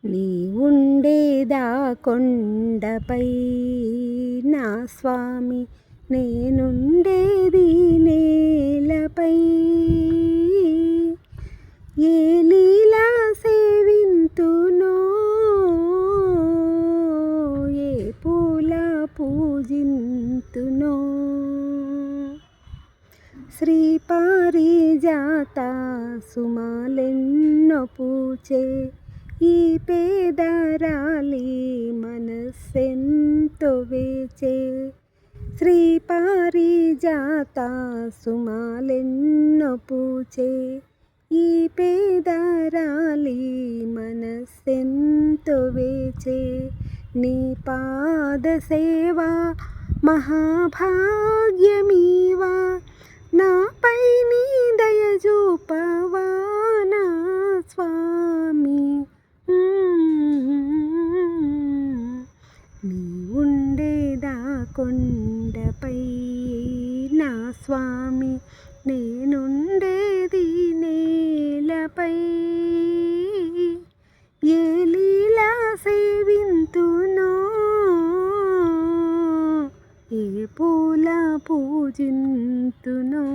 నీ ఉండేదా కొండపై నా స్వామి, నేనుండేది నేలపై. ఏ లీలా సేవింతునో, ఏ పూల పూజింతునో. శ్రీ పారిజాత సుమాలెన్నో పూచే ఈ పేదరాలి మనస్సెంతో వేచే. శ్రీ పారిజాత సుమాలెన్నో పూచే ఈ పేదరాలి మనస్సెంతో వేచే. నీ పాద సేవా మహాభాగ్యమీవా, నాపై నీ దయ చూపవా నా స్వామి. నీ ఉండేదా కొండపై నా స్వామి, నేనుండేది నేలపై. ఏ లీలా సేవింతునో, ఏ పూల పూజింతునో.